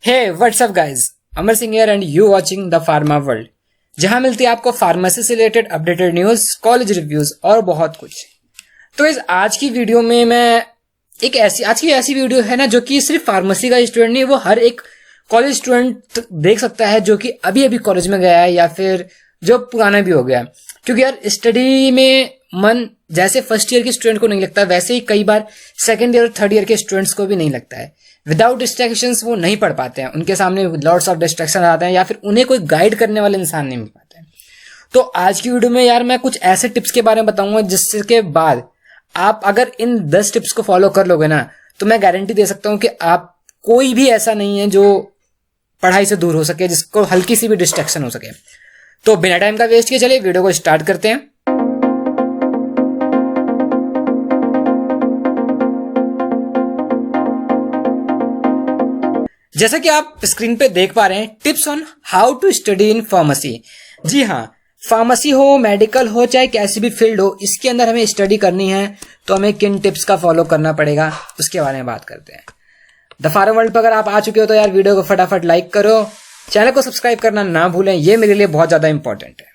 Hey what's up guys, Amar Singh here and you watching the pharma world, जहां मिलती है आपको फार्मेसी से related updated news, college reviews और बहुत कुछ। तो इस आज की वीडियो में मैं आज की ऐसी वीडियो है ना जो कि सिर्फ फार्मेसी का स्टूडेंट नहीं, वो हर एक कॉलेज स्टूडेंट देख सकता है जो कि अभी अभी कॉलेज में गया है या फिर जो पुराना भी हो गया। क्योंकि यार स्टडी में मन जैसे फर्स्ट ईयर के स्टूडेंट को नहीं लगता, वैसे ही कई बार सेकंड ईयर और थर्ड ईयर के स्टूडेंट्स को भी नहीं लगता है। विदाउट डिस्ट्रैक्शंस वो नहीं पढ़ पाते हैं, उनके सामने लॉट्स ऑफ डिस्ट्रैक्शन आते हैं या फिर उन्हें कोई गाइड करने वाले इंसान नहीं मिल पाते हैं। तो आज की वीडियो में यार मैं कुछ ऐसे टिप्स के बारे में बताऊंगा जिसके बाद आप अगर इन 10 टिप्स को फॉलो कर लोगे ना, तो मैं गारंटी दे सकता हूं कि आप कोई भी ऐसा नहीं है जो पढ़ाई से दूर हो सके, जिसको हल्की सी भी डिस्ट्रैक्शन हो सके। तो बिना टाइम का वेस्ट किए चलिए वीडियो को स्टार्ट करते हैं। जैसा कि आप स्क्रीन पे देख पा रहे हैं, tips on how to study in pharmacy. जी हाँ, फार्मेसी हो, मेडिकल हो, चाहे कैसी भी फील्ड हो, इसके अंदर हमें स्टडी करनी है तो हमें किन टिप्स का फॉलो करना पड़ेगा उसके बारे में बात करते हैं। द फार्मा वर्ल्ड पर अगर आप आ चुके हो तो यार वीडियो को फटाफट लाइक करो, चैनल को सब्सक्राइब करना ना भूलें, ये मेरे लिए बहुत ज्यादा इंपॉर्टेंट है।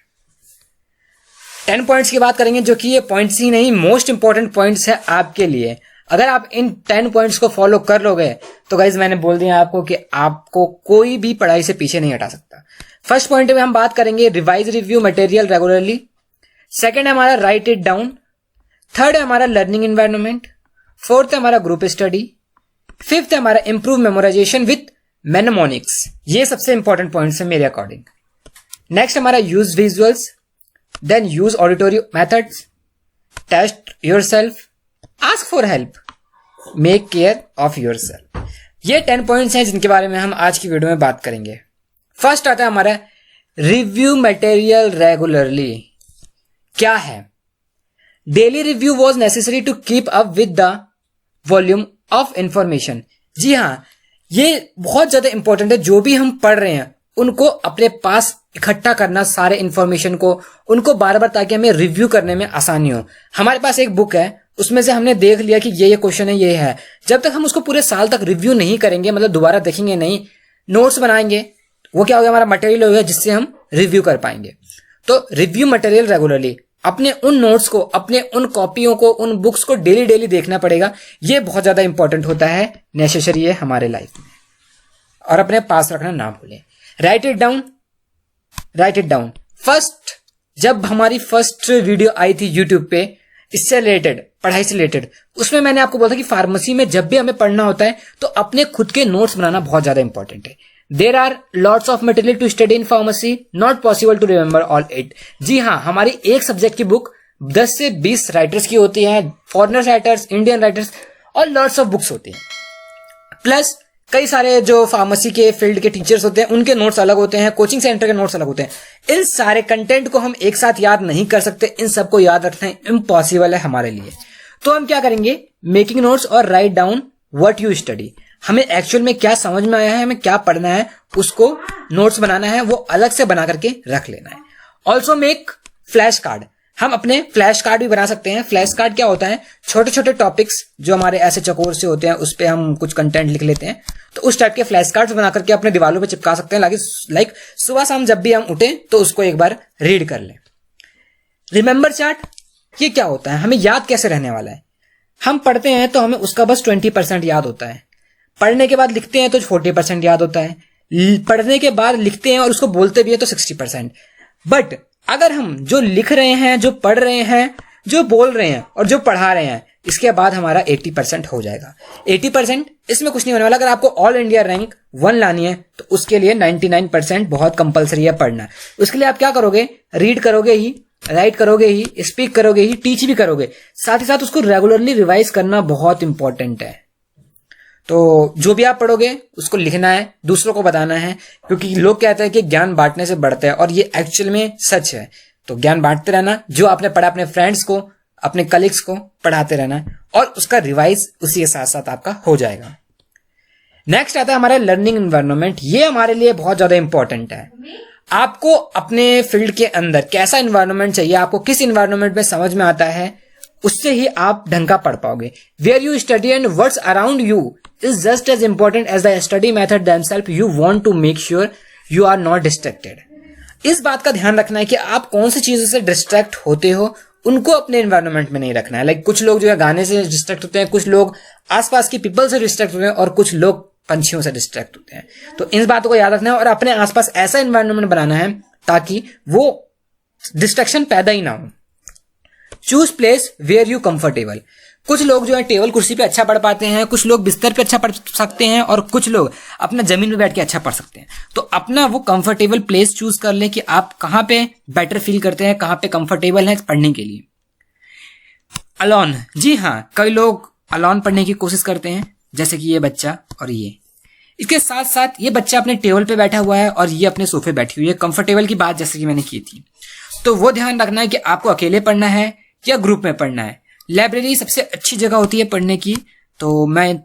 10 पॉइंट्स की बात करेंगे जो कि ये पॉइंट्स ही नहीं, मोस्ट इंपॉर्टेंट पॉइंट्स है आपके लिए। अगर आप इन 10 पॉइंट्स को फॉलो कर लोगे तो गाइज मैंने बोल दिया आपको कि आपको कोई भी पढ़ाई से पीछे नहीं हटा सकता। फर्स्ट पॉइंट में हम बात करेंगे revise review material regularly. Second है हमारा राइट इट डाउन। थर्ड है हमारा लर्निंग एनवायरनमेंट। फोर्थ है हमारा ग्रुप स्टडी। फिफ्थ है हमारा इंप्रूव मेमोराइजेशन विथ मेनेमोनिक्स। ये सबसे इंपॉर्टेंट पॉइंट्स है मेरे अकॉर्डिंग। नेक्स्ट हमारा use visuals, then use auditory methods, test yourself, ask for help, make care of yourself. ये 10 पॉइंट्स हैं जिनके बारे में हम आज की वीडियो में बात करेंगे। फर्स्ट आता है हमारा रिव्यू मटेरियल रेगुलरली। क्या है? Daily review was necessary to keep up with the volume of information. जी हाँ, ये बहुत ज्यादा इंपॉर्टेंट है। जो भी हम पढ़ रहे हैं उनको अपने पास इकट्ठा करना, सारे इंफॉर्मेशन को, उनको बार बार, ताकि हमें रिव्यू करने में आसानी हो। हमारे पास एक बुक है, उसमें से हमने देख लिया कि ये क्वेश्चन है, ये है। जब तक हम उसको पूरे साल तक रिव्यू नहीं करेंगे, मतलब दोबारा देखेंगे नहीं, नोट्स बनाएंगे, वो क्या होगा, हमारा मटेरियल होगा जिससे हम रिव्यू कर पाएंगे। तो रिव्यू मटेरियल रेगुलरली, अपने उन नोट्स को, अपने उन कॉपियों को, उन बुक्स को डेली डेली देखना पड़ेगा। ये बहुत ज्यादा इंपॉर्टेंट होता है, नेसेसरी है हमारे लाइफ में, और अपने पास रखना ना भूलें। Right it down, right it down. First, जब हमारी फर्स्ट वीडियो आई थी यूट्यूब पे इससे रिलेटेड, पढ़ाई से रिलेटेड, उसमें मैंने आपको बोला था कि फार्मेसी में जब भी हमें पढ़ना होता है तो अपने खुद के नोट्स बनाना बहुत ज्यादा इंपॉर्टेंट है। There are lots of material to study in pharmacy, not possible to remember all it. जी हाँ, हमारी एक सब्जेक्ट की बुक 10 से 20 राइटर्स की होती है, फॉरेनर राइटर्स, इंडियन राइटर्स, और लॉट्स ऑफ बुक्स होती हैं। प्लस कई सारे जो फार्मेसी के फील्ड के टीचर्स होते हैं उनके नोट्स अलग होते हैं, कोचिंग सेंटर के नोट्स अलग होते हैं। इन सारे कंटेंट को हम एक साथ याद नहीं कर सकते, इन सबको याद रखना इम्पॉसिबल है हमारे लिए। तो हम क्या करेंगे, मेकिंग नोट्स और write down what you study. हमें एक्चुअल में क्या समझ में आया है, हमें क्या पढ़ना है, उसको नोट्स बनाना है, वो अलग से बना करके रख लेना है। Also make flash card. हम अपने फ्लैश कार्ड भी बना सकते हैं। फ्लैश कार्ड क्या होता है, छोटे छोटे टॉपिक्स जो हमारे ऐसे चकोर से होते हैं, उस पर हम कुछ कंटेंट लिख लेते हैं। तो उस टाइप के फ्लैश कार्ड्स बना करके अपने दीवारों पे चिपका सकते हैं, लाइक सुबह शाम जब भी हम उठे तो उसको एक बार रीड कर लें। रिमेंबर चार्ट, ये क्या होता है, हमें याद कैसे रहने वाला है। हम पढ़ते हैं तो हमें उसका बस 20% याद होता है, पढ़ने के बाद लिखते हैं तो 40% याद होता है, पढ़ने के बाद लिखते हैं और उसको बोलते भी है तो 60%। बट अगर हम जो लिख रहे हैं, जो पढ़ रहे हैं, जो बोल रहे हैं और जो पढ़ा रहे हैं, इसके बाद हमारा 80% हो जाएगा। 80% इसमें कुछ नहीं होने वाला। अगर आपको ऑल इंडिया रैंक 1 लानी है तो उसके लिए 99% बहुत कंपलसरी है पढ़ना। उसके लिए आप क्या करोगे, रीड करोगे ही, राइट करोगे ही, स्पीक करोगे ही, टीच भी करोगे, साथ ही साथ उसको रेगुलरली रिवाइज करना बहुत इंपॉर्टेंट है। तो जो भी आप पढ़ोगे उसको लिखना है, दूसरों को बताना है, क्योंकि लोग कहते हैं कि ज्ञान बांटने से बढ़ता है, और ये एक्चुअल में सच है। तो ज्ञान बांटते रहना, जो आपने पढ़ा अपने फ्रेंड्स को, अपने कलीग्स को पढ़ाते रहना, और उसका रिवाइज उसी के साथ साथ आपका हो जाएगा। नेक्स्ट आता है हमारा लर्निंग एनवायरनमेंट। ये हमारे लिए बहुत ज्यादा इंपॉर्टेंट है। आपको अपने फील्ड के अंदर कैसा एनवायरनमेंट चाहिए, आपको किस एनवायरनमेंट में समझ में आता है, उससे ही आप ढंग का पढ़ पाओगे। Where you study and what's around you is just as important as the study method themselves. You want to make sure you are not distracted. इस बात का ध्यान रखना है कि आप कौन सी चीजों से डिस्ट्रैक्ट होते हो, उनको अपने एनवायरनमेंट में नहीं रखना है. लाइक कुछ लोग जो है गाने से डिस्ट्रैक्ट होते हैं, कुछ लोग आसपास की पीपल से डिस्ट्रैक्ट होते हैं और कुछ लोग पंछियों से डिस्ट्रैक्ट होते हैं. तो इन बातों को याद रखना है और अपने आसपास ऐसा एनवायरनमेंट बनाना है ताकि वो डिस्ट्रैक्शन पैदा ही ना हो. Choose place where you comfortable. कुछ लोग जो है टेबल कुर्सी पे अच्छा पढ़ पाते हैं, कुछ लोग बिस्तर पे अच्छा पढ़ सकते हैं और कुछ लोग अपना जमीन पे बैठ के अच्छा पढ़ सकते हैं. तो अपना वो कंफर्टेबल प्लेस चूज कर लें कि आप कहाँ पे बेटर फील करते हैं, कहाँ पे कंफर्टेबल है पढ़ने के लिए. अलोन. जी हाँ, कई लोग अलोन पढ़ने की कोशिश करते हैं, जैसे कि ये बच्चा और ये. इसके साथ साथ ये बच्चा अपने टेबल पे बैठा हुआ है और ये अपने सोफे बैठी हुई है. कंफर्टेबल की बात जैसे कि मैंने की थी. तो वो ध्यान रखना है कि आपको अकेले पढ़ना है या ग्रुप में पढ़ना है. लाइब्रेरी सबसे अच्छी जगह होती है पढ़ने की, तो मैं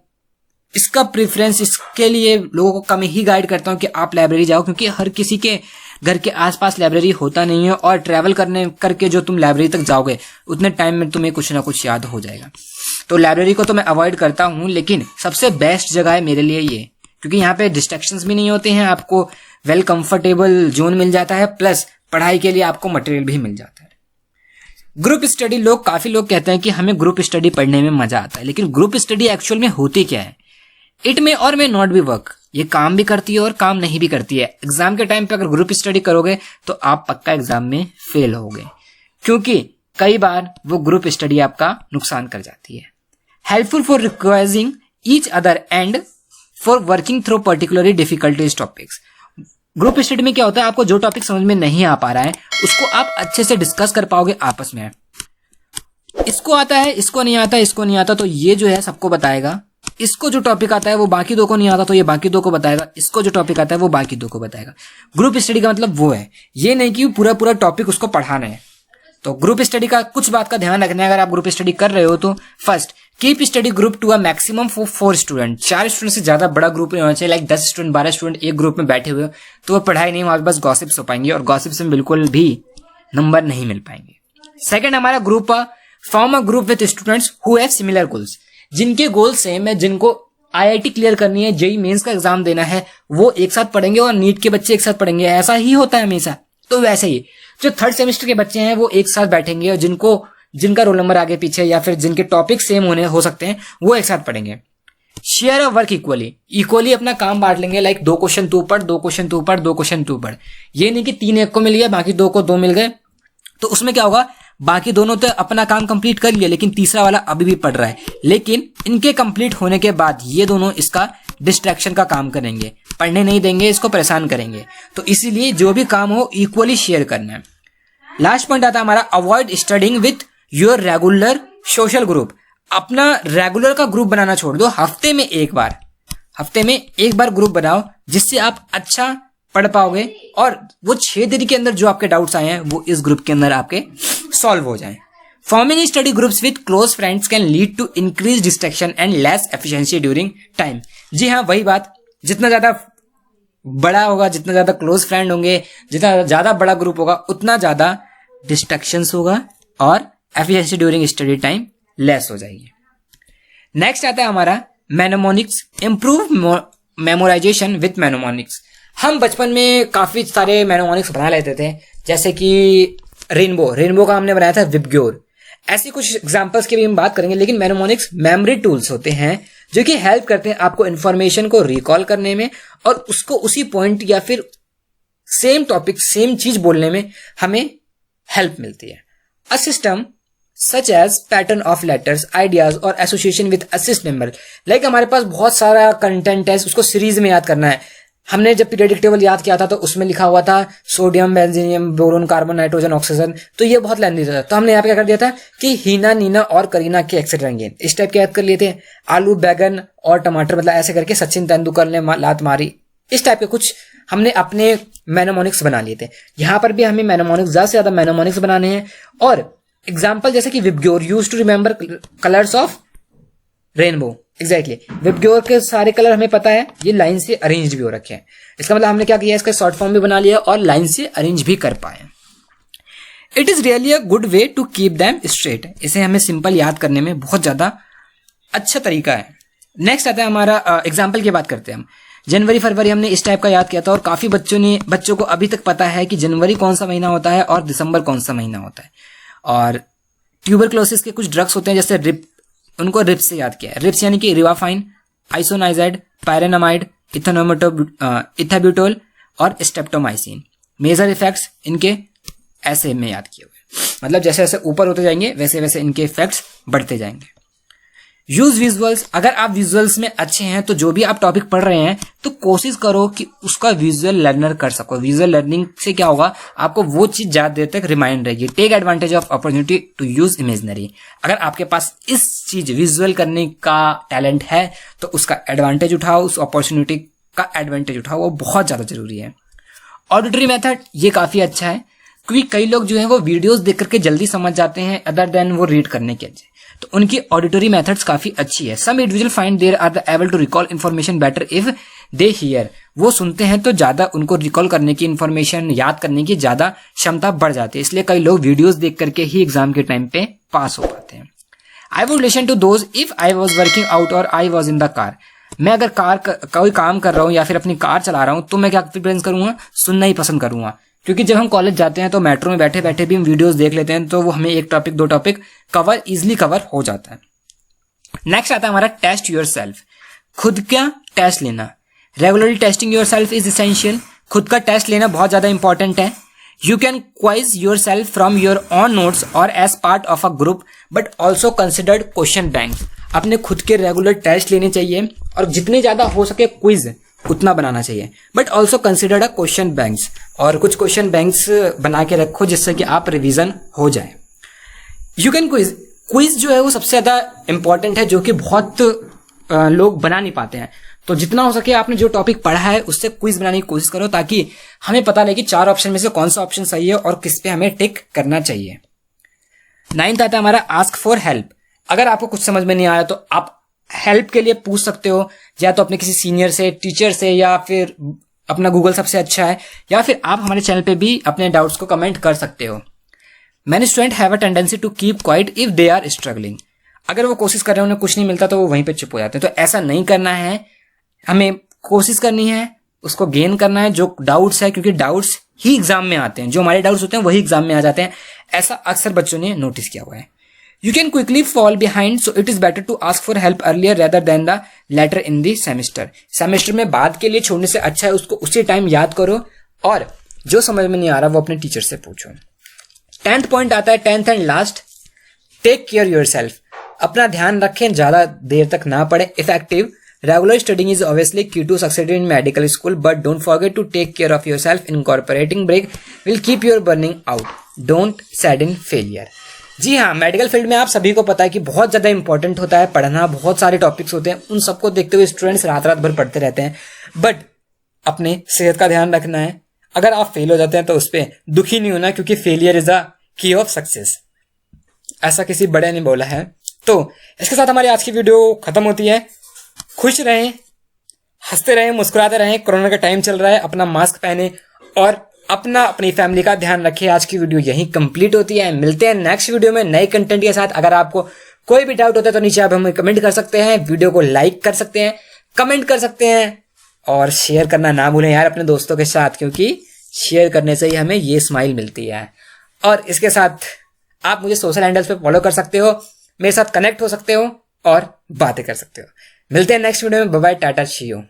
इसका प्रेफरेंस इसके लिए लोगों को कम ही गाइड करता हूँ कि आप लाइब्रेरी जाओ, क्योंकि हर किसी के घर के आसपास लाइब्रेरी होता नहीं है और ट्रैवल करके जो तुम लाइब्रेरी तक जाओगे उतने टाइम में तुम्हें कुछ ना कुछ याद हो जाएगा. तो लाइब्रेरी को तो मैं अवॉइड करता हूँ, लेकिन सबसे बेस्ट जगह है मेरे लिए ये, क्योंकि यहाँ पे डिस्ट्रैक्शंस भी नहीं होते हैं, आपको वेल कंफर्टेबल जोन मिल जाता है, प्लस पढ़ाई के लिए आपको मटेरियल भी मिल जाता है. Group study. काफी लोग कहते हैं कि हमें ग्रुप स्टडी पढ़ने में मजा आता है, लेकिन ग्रुप स्टडी एक्चुअल में होती क्या है? इट में और मे नॉट बी वर्क. ये काम भी करती है और काम नहीं भी करती है. एग्जाम के टाइम पे अगर ग्रुप स्टडी करोगे तो आप पक्का एग्जाम में फेल होगे, क्योंकि कई बार वो ग्रुप स्टडी आपका नुकसान कर जाती है. Helpful for requiring each other and for working through particularly difficulties topics. Group study में क्या होता है, आपको जो टॉपिक समझ में नहीं आ पा रहा है उसको आप अच्छे से डिस्कस कर पाओगे आपस में. इसको आता है, इसको नहीं आता, इसको नहीं आता, तो ये जो है सबको बताएगा. इसको जो टॉपिक आता है वो बाकी दो को नहीं आता, तो ये बाकी दो को बताएगा. इसको जो टॉपिक आता है वो बाकी दो को बताएगा. ग्रुप स्टडी का मतलब वो है, ये नहीं कि पूरा पूरा टॉपिक उसको पढ़ाना है. तो ग्रुप स्टडी का कुछ बात का ध्यान रखना है अगर आप ग्रुप स्टडी कर रहे हो तो. First, keep study group to a maximum for 4 student. 4 student से ज्यादा बड़ा ग्रुप नहीं होना चाहिए. लाइक 10 स्टूडेंट 12 स्टूडेंट एक ग्रुप में बैठे हुए तो वो पढ़ाई नहीं, वहां बस गॉसिप्स हो पाएंगे और गॉसिप्स में बिल्कुल भी नंबर नहीं मिल पाएंगे. सेकंड, हमारा group form a group with students who have similar goals. जिनके गोल सेम है, जिनको आईआईटी क्लियर करनी है, जेईई मेंस का एग्जाम देना है, वो एक साथ पढ़ेंगे और नीट के बच्चे एक साथ पढ़ेंगे. ऐसा ही होता है हमेशा. तो वैसे ही जो थर्ड सेमेस्टर के बच्चे हैं वो एक साथ बैठेंगे और जिनका रोल नंबर आगे पीछे या फिर जिनके टॉपिक सेम हो सकते हैं वो एक साथ पढ़ेंगे. शेयर अ वर्क इक्वली अपना काम बांट लेंगे. लाइक 2 क्वेश्चन तू पढ़, 2 क्वेश्चन तू पढ़, 2 क्वेश्चन तू पढ़. ये नहीं कि 3 एक को मिल गया बाकी 2 को 2 मिल गए. तो उसमें क्या होगा, बाकी दोनों तो अपना काम कंप्लीट कर लिया, लेकिन तीसरा वाला अभी भी पढ़ रहा है. लेकिन इनके कंप्लीट होने के बाद ये दोनों इसका डिस्ट्रैक्शन का काम करेंगे, पढ़ने नहीं देंगे, इसको परेशान करेंगे. तो इसीलिए जो भी काम हो इक्वली शेयर करना है. लास्ट पॉइंट आता है हमारा, avoid studying with your regular social group. अपना रेगुलर का ग्रुप बनाना छोड़ दो. हफ्ते में एक बार ग्रुप बनाओ, जिससे आप अच्छा पढ़ पाओगे और वो 6 दिन के अंदर जो आपके डाउट्स आए हैं वो इस ग्रुप के अंदर आपके सॉल्व हो जाएं. Forming study groups with close friends can lead to increase distraction and less efficiency during time. जी हाँ, वही बात. जितना ज्यादा बड़ा होगा, जितना ज्यादा क्लोज फ्रेंड होंगे, जितना ज्यादा बड़ा ग्रुप होगा, उतना ज्यादा डिस्ट्रैक्शंस होगा और efficiency during study time less हो जाएगी. नेक्स्ट आता है हमारा mnemonics. Improve memorisation with mnemonics. हम बचपन में काफी सारे मेमोनिक्स बना लेते थे, जैसे कि रेनबो का हमने बनाया था विबग्योर. ऐसी कुछ एग्जांपल्स की भी हम बात करेंगे. लेकिन मेमोनिक्स मेमोरी टूल्स होते हैं जो कि हेल्प करते हैं आपको इन्फॉर्मेशन को रिकॉल करने में और उसको उसी पॉइंट या फिर सेम टॉपिक सेम चीज बोलने में हमें हेल्प मिलती है. A system such as pattern of letters, ideas और association with assist member. Like हमारे पास बहुत सारा कंटेंट है, उसको सीरीज में याद करना है. हमने जब पीरियोडिक टेबल याद किया था तो उसमें लिखा हुआ था सोडियम, बेंजीनियम, बोरोन, कार्बन, नाइट्रोजन, ऑक्सीजन. तो ये बहुत लेंथी था, तो हमने यहाँ पे क्या कर दिया था कि हीना, नीना और करीना के एक्सेट्रा रंगीन, इस टाइप के याद कर लिए थे. आलू, बैगन और टमाटर, मतलब ऐसे करके सचिन तेंदुलकर ने लात मारी. इस टाइप के कुछ हमने अपने मेमोनिक्स बना लिए थे. यहाँ पर भी हमें मेमोनिक्स, ज्यादा से ज्यादा मेमोनिक्स बनाने हैं. और एग्जाम्पल जैसे कि VIBGYOR use to remember colours of rainbow. Exactly, VIBGYOR के सारे कलर हमें पता है, ये लाइन से अरेंज भी हो रखे हैं. इसका मतलब हमने क्या किया, इसका शॉर्ट फॉर्म भी बना लिया और लाइन से अरेंज भी कर पाए. It is really a good way to keep them straight. इसे हमें सिंपल याद करने में बहुत ज्यादा अच्छा तरीका है. नेक्स्ट आता है हमारा एग्जाम्पल की बात करते हैं हम। जनवरी फरवरी हमने इस टाइप का याद किया था और काफी बच्चों को अभी तक पता है कि जनवरी कौन सा महीना होता है और दिसंबर कौन सा महीना होता है। और ट्यूबरक्लोसिस के कुछ ड्रग्स होते हैं जैसे रिप, उनको रिप्स से याद किया है। रिप्स यानी कि रिवाफाइन, आइसोनाइजाइड, पायरेनामाइड, इथाब्यूटोल और स्टेप्टोमाइसिन। मेजर इफेक्ट्स इनके ऐसे में याद किए हुए, मतलब जैसे जैसे ऊपर होते जाएंगे वैसे वैसे इनके इफेक्ट्स बढ़ते जाएंगे। यूज विजुअल्स, अगर आप विजुअल्स में अच्छे हैं तो जो भी आप टॉपिक पढ़ रहे हैं तो कोशिश करो कि उसका विजुअल लर्नर कर सको। विजुअल लर्निंग से क्या होगा, आपको वो चीज ज्यादा देर तक रिमाइंड रहेगी। Take advantage of opportunity to use imaginary. अगर आपके पास इस चीज विजुअल करने का टैलेंट है तो उसका एडवांटेज उठाओ, उस अपॉर्चुनिटी का एडवांटेज उठाओ, वो बहुत ज्यादा जरूरी है। ऑडिटरी मेथड ये काफी अच्छा है क्योंकि कई लोग जो है वो वीडियोस देख करके जल्दी समझ जाते हैं अदर देन वो रीड करने के, तो उनकी ऑडिटरी मेथड्स काफी अच्छी है। Some individual find there are the able to recall information better if they hear. वो सुनते हैं तो ज्यादा उनको रिकॉल करने की, इन्फॉर्मेशन याद करने की ज्यादा क्षमता बढ़ जाती है, इसलिए कई लोग वीडियोस देख करके ही एग्जाम के टाइम पे पास हो पाते हैं। I would listen to those if I was working out और I was in the car. मैं अगर कोई काम कर रहा हूँ या फिर अपनी कार चला रहा हूँ तो मैं क्या प्रेफरेंस करूंगा, सुनना ही पसंद करूंगा। क्योंकि जब हम कॉलेज जाते हैं तो मेट्रो में बैठे बैठे भी हम वीडियोस देख लेते हैं तो वो हमें एक टॉपिक दो टॉपिक इजिली कवर हो जाता है। नेक्स्ट आता है हमारा टेस्ट योरसेल्फ, खुद का टेस्ट लेना। Regularly testing yourself is essential. खुद का टेस्ट लेना बहुत ज्यादा इंपॉर्टेंट है। You can quiz yourself from your own notes और as part of a group but also considered question bank. अपने खुद के रेगुलर टेस्ट लेने चाहिए और जितने ज्यादा हो सके क्विज उतना बनाना चाहिए, but also considered a question banks. और कुछ क्वेश्चन बैंक्स बना के रखो जिससे कि आप रिवीजन हो जाए। यू कैन क्विज जो है वो सबसे ज्यादा इंपॉर्टेंट है, जो कि बहुत लोग बना नहीं पाते हैं। तो जितना हो सके आपने जो टॉपिक पढ़ा है उससे क्विज बनाने की कोशिश करो ताकि हमें पता लगे कि 4 ऑप्शन में से कौन सा ऑप्शन सही है और किस पे हमें टिक करना चाहिए। 9th आता है हमारा आस्क फॉर हेल्प। अगर आपको कुछ समझ में नहीं आया तो आप हेल्प के लिए पूछ सकते हो, या तो अपने किसी सीनियर से, टीचर से, या फिर अपना गूगल सबसे अच्छा है, या फिर आप हमारे चैनल पे भी अपने डाउट्स को कमेंट कर सकते हो। Many student have a tendency to keep quite if they are struggling. अगर वो कोशिश कर रहे हैं उन्हें कुछ नहीं मिलता तो वो वहीं पे चुप हो जाते हैं। तो ऐसा नहीं करना है, हमें कोशिश करनी है, उसको गेन करना है जो डाउट्स है, क्योंकि डाउट्स ही एग्जाम में आते हैं। जो हमारे डाउट्स होते हैं वही एग्जाम में आ जाते हैं। ऐसा अक्सर बच्चों ने नोटिस किया हुआ है। You can quickly fall behind, so it is better to ask for help earlier rather than the later in the semester. Semester में बाद के लिए छोड़ने से अच्छा है उसको उसी टाइम याद करो और जो समझ में नहीं आ रहा वो अपने टीचर से पूछो। 10th पॉइंट आता है, 10th and last, take care yourself. अपना ध्यान रखें, ज्यादा देर तक ना पढ़े। Effective regular studying is obviously key to succeed in medical school, but don't forget to take care of yourself. Incorporating break will keep your burning out. Don't sadden failure. जी हाँ, medical field में आप सभी को पता है कि बहुत ज़्यादा इंपॉर्टेंट होता है पढ़ना। बहुत सारे टॉपिक्स होते हैं, उन सबको देखते हुए स्टूडेंट्स रात रात भर पढ़ते रहते हैं, बट अपने सेहत का ध्यान रखना है। अगर आप फेल हो जाते हैं तो उस पर दुखी नहीं होना, क्योंकि फेलियर इज अ की ऑफ सक्सेस, ऐसा किसी बड़े ने बोला है। तो इसके साथ हमारी आज की वीडियो खत्म होती है। खुश रहें, हंसते रहें, मुस्कुराते रहें। कोरोना का टाइम चल रहा है, अपना मास्क पहने और अपनी फैमिली का ध्यान रखें। आज की वीडियो यहीं कंप्लीट होती है। मिलते हैं नेक्स्ट वीडियो में नए कंटेंट के साथ। अगर आपको कोई भी डाउट होता है तो नीचे आप हमें कमेंट कर सकते हैं, वीडियो को लाइक कर सकते हैं, कमेंट कर सकते हैं और शेयर करना ना भूलें यार अपने दोस्तों के साथ, क्योंकि शेयर करने से ही हमें ये स्माइल मिलती है। और इसके साथ आप मुझे सोशल हैंडल्स पे फॉलो कर सकते हो, मेरे साथ कनेक्ट हो सकते हो और बातें कर सकते हो। मिलते हैं नेक्स्ट वीडियो में। Bye bye, tata, see you.